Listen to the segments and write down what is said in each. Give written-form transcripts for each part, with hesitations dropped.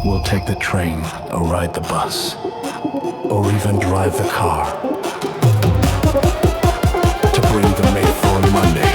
We'll take the train or ride the bus, or even drive the car to bring the Mayflower on Monday.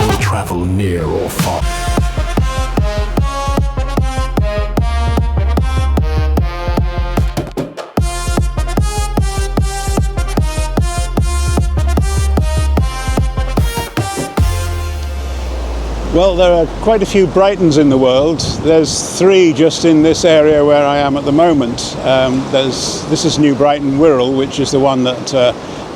We'll travel near or far. Well, there are quite a few Brightons in the world. There's 3 just in this area where I am at the moment. This is New Brighton Wirral, which is the one that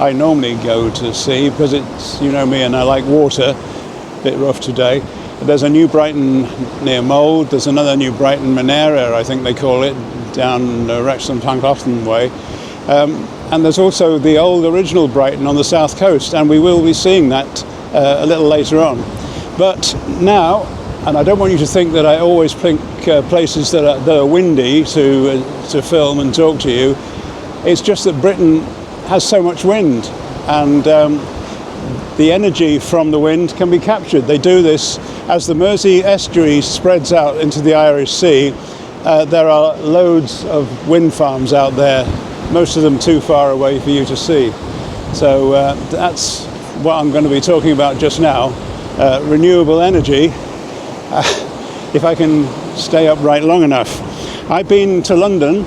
I normally go to see because it's, you know me, and I like water. A bit rough today. There's a New Brighton near Mold. There's another New Brighton Manera, I think they call it, down Wrexham Llangollen way. And there's also the old original Brighton on the south coast, and we will be seeing that a little later on. But now, and I don't want you to think that I always pick places that are windy to film and talk to you. It's just that Britain has so much wind, and the energy from the wind can be captured. They do this as the Mersey estuary spreads out into the Irish Sea. There are loads of wind farms out there, most of them too far away for you to see. So that's what I'm going to be talking about just now. Renewable energy, if I can stay upright long enough. I've been to London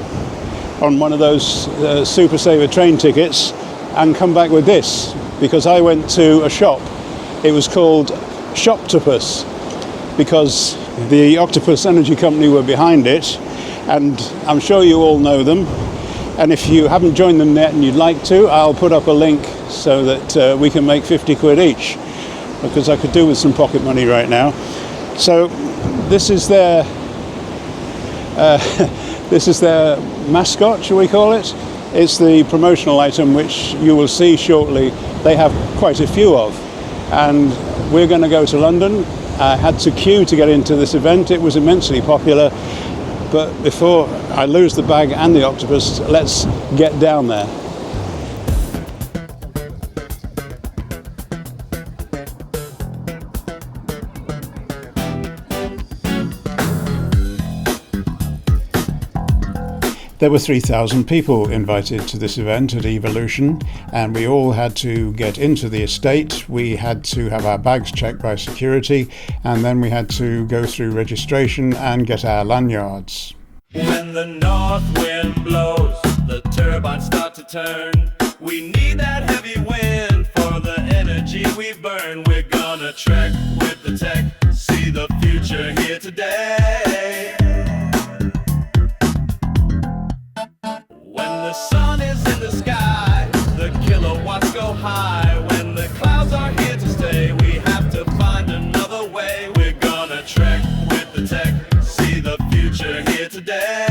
on one of those Super Saver train tickets and come back with this because I went to a shop. It was called Octopus because the Octopus energy company were behind it, and I'm sure you all know them. And if you haven't joined them yet and you'd like to, I'll put up a link so that we can make 50 quid each, because I could do with some pocket money right now. So this is their mascot, shall we call it? It's the promotional item which you will see shortly. They have quite a few of, and we're going to go to London. I had to queue to get into this event. It was immensely popular, but before I lose the bag and the octopus, let's get down there. There were 3,000 people invited to this event at Evolution, and we all had to get into the estate. We had to have our bags checked by security, and then we had to go through registration and get our lanyards. When the north wind blows, the turbines start to turn. We need that heavy wind for the energy we burn. We're gonna trek with the tech, see the future here today. When the sun is in the sky, the kilowatts go high. When the clouds are here to stay, we have to find another way. We're gonna trek with the tech, see the future here today.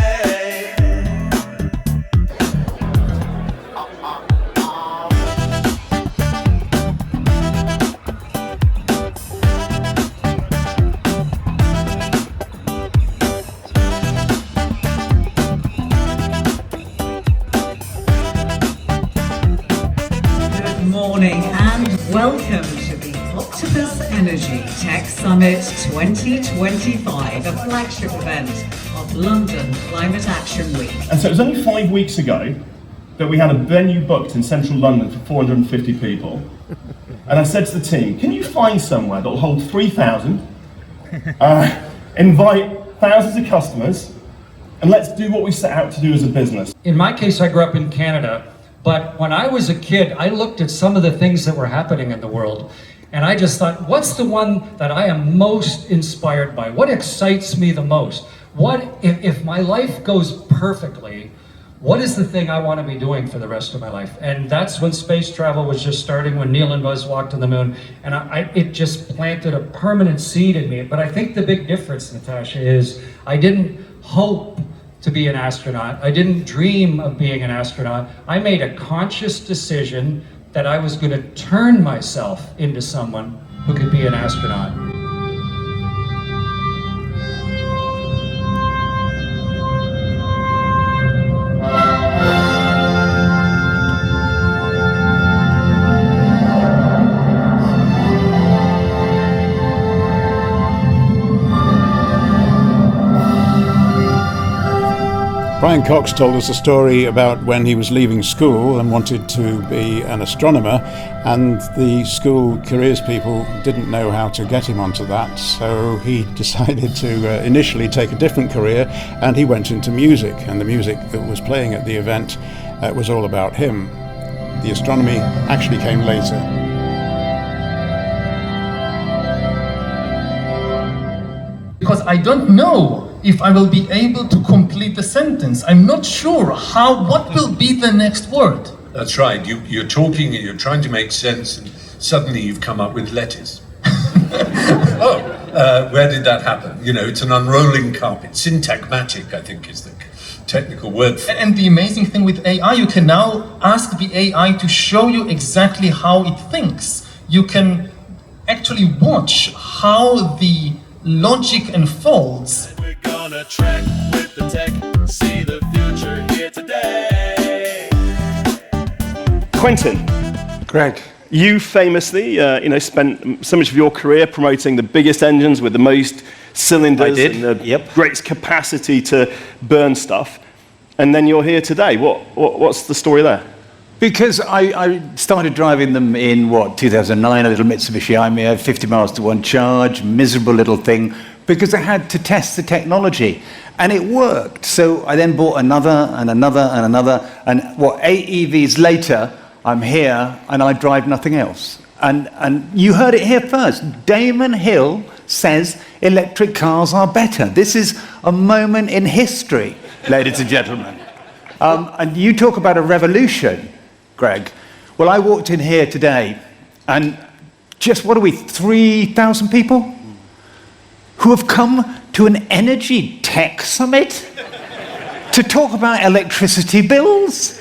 Morning and welcome to the Octopus Energy Tech Summit 2025, a flagship event of London Climate Action Week. And so it was only 5 weeks ago that we had a venue booked in central London for 450 people. And I said to the team, can you find somewhere that will hold 3,000, invite thousands of customers, and let's do what we set out to do as a business. In my case, I grew up in Canada. But when I was a kid, I looked at some of the things that were happening in the world, and I just thought, what's the one that I am most inspired by? What excites me the most? What, if my life goes perfectly, what is the thing I want to be doing for the rest of my life? And that's when space travel was just starting, when Neil and Buzz walked on the moon, and it just planted a permanent seed in me. But I think the big difference, Natasha, is I didn't hope to be an astronaut. I didn't dream of being an astronaut. I made a conscious decision that I was going to turn myself into someone who could be an astronaut. Brian Cox told us a story about when he was leaving school and wanted to be an astronomer, and the school careers people didn't know how to get him onto that, so he decided to initially take a different career, and he went into music, and the music that was playing at the event was all about him. The astronomy actually came later. Because I don't know if I will be able to complete the sentence. I'm not sure what will be the next word. That's right. You're talking and you're trying to make sense, and suddenly you've come up with letters. Where did that happen? You know, it's an unrolling carpet. Syntagmatic, I think, is the technical word for it. And the amazing thing with AI, you can now ask the AI to show you exactly how it thinks. You can actually watch how the logic unfolds. We're gonna trek with the tech, see the future here today. Quentin, Greg. you famously, spent so much of your career promoting the biggest engines with the most cylinders I did. and the Yep. greatest capacity to burn stuff, and then you're here today. What's the story there? Because I started driving them in, 2009, a little Mitsubishi Imea, 50 miles to one charge, miserable little thing, because I had to test the technology. And it worked. So I then bought another and another and another, and 8 EVs later, I'm here and I drive nothing else. And you heard it here first. Damon Hill says electric cars are better. This is a moment in history, ladies and gentlemen. And you talk about a revolution, Greg. Well, I walked in here today, and just, 3,000 people who have come to an energy tech summit to talk about electricity bills?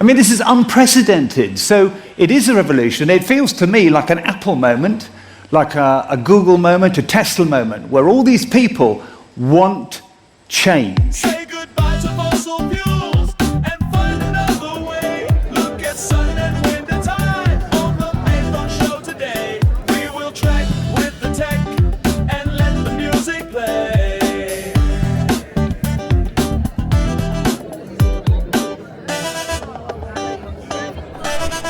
I mean, this is unprecedented. So it is a revolution. It feels to me like an Apple moment, like a Google moment, a Tesla moment, where all these people want change. Say goodbye to fossil fuels and find another way. Look at sun and wind and tide on the Python show today. We will trek with the tech and let the music play.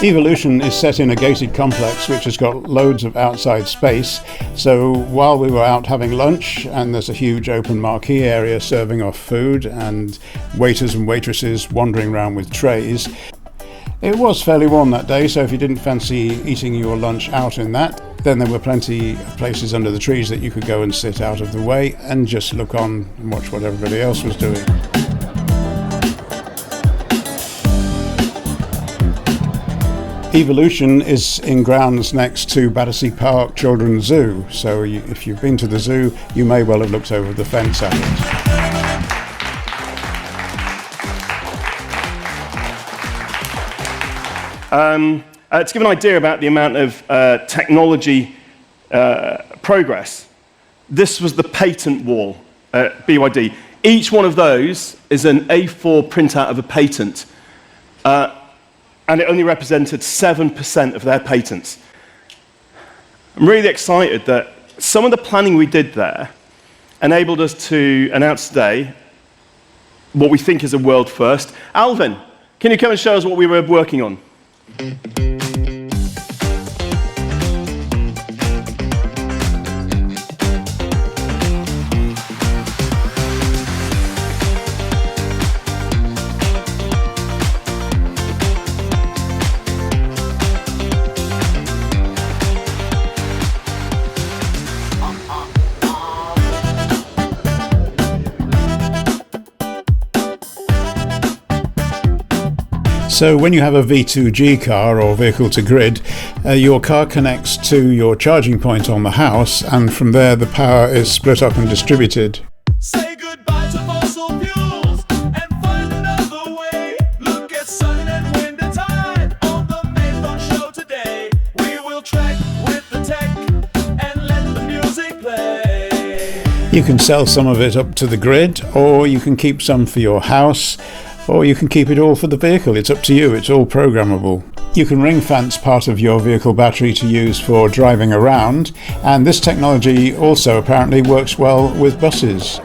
Evolution is set in a gated complex which has got loads of outside space. So while we were out having lunch, and there's a huge open marquee area serving off food and waiters and waitresses wandering around with trays, it was fairly warm that day, so if you didn't fancy eating your lunch out in that, then there were plenty of places under the trees that you could go and sit out of the way and just look on and watch what everybody else was doing. Evolution is in grounds next to Battersea Park Children's Zoo, so if you've been to the zoo, you may well have looked over the fence at it. To give an idea about the amount of technology progress, this was the patent wall at BYD. Each one of those is an A4 printout of a patent. And it only represented 7% of their patents. I'm really excited that some of the planning we did there enabled us to announce today what we think is a world first. Alvin, can you come and show us what we were working on? So when you have a V2G car or vehicle to grid, your car connects to your charging point on the house, and from there the power is split up and distributed. Say goodbye to fossil fuels and find another way. Look at sun and wind and tide on the Python show today. We will trek with the tech and let the music play. You can sell some of it up to the grid, or you can keep some for your house, or you can keep it all for the vehicle. It's up to you. It's all programmable. You can ring fence part of your vehicle battery to use for driving around, and this technology also apparently works well with buses.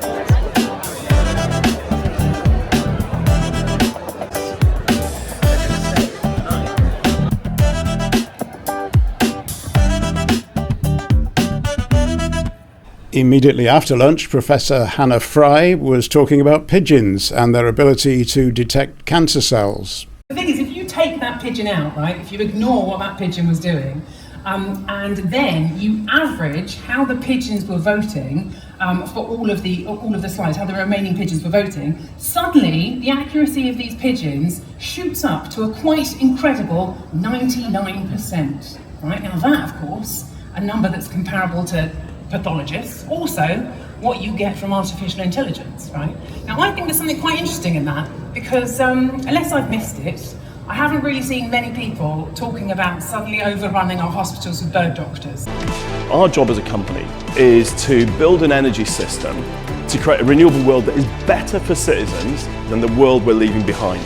Immediately after lunch, Professor Hannah Fry was talking about pigeons and their ability to detect cancer cells. The thing is, if you take that pigeon out, right, if you ignore what that pigeon was doing, and then you average how the pigeons were voting for all of the slides, how the remaining pigeons were voting, suddenly the accuracy of these pigeons shoots up to a quite incredible 99%. Right? Now that, of course, a number that's comparable to pathologists, also what you get from artificial intelligence, right? Now I think there's something quite interesting in that, because unless I've missed it, I haven't really seen many people talking about suddenly overrunning our hospitals with bird doctors. Our job as a company is to build an energy system to create a renewable world that is better for citizens than the world we're leaving behind.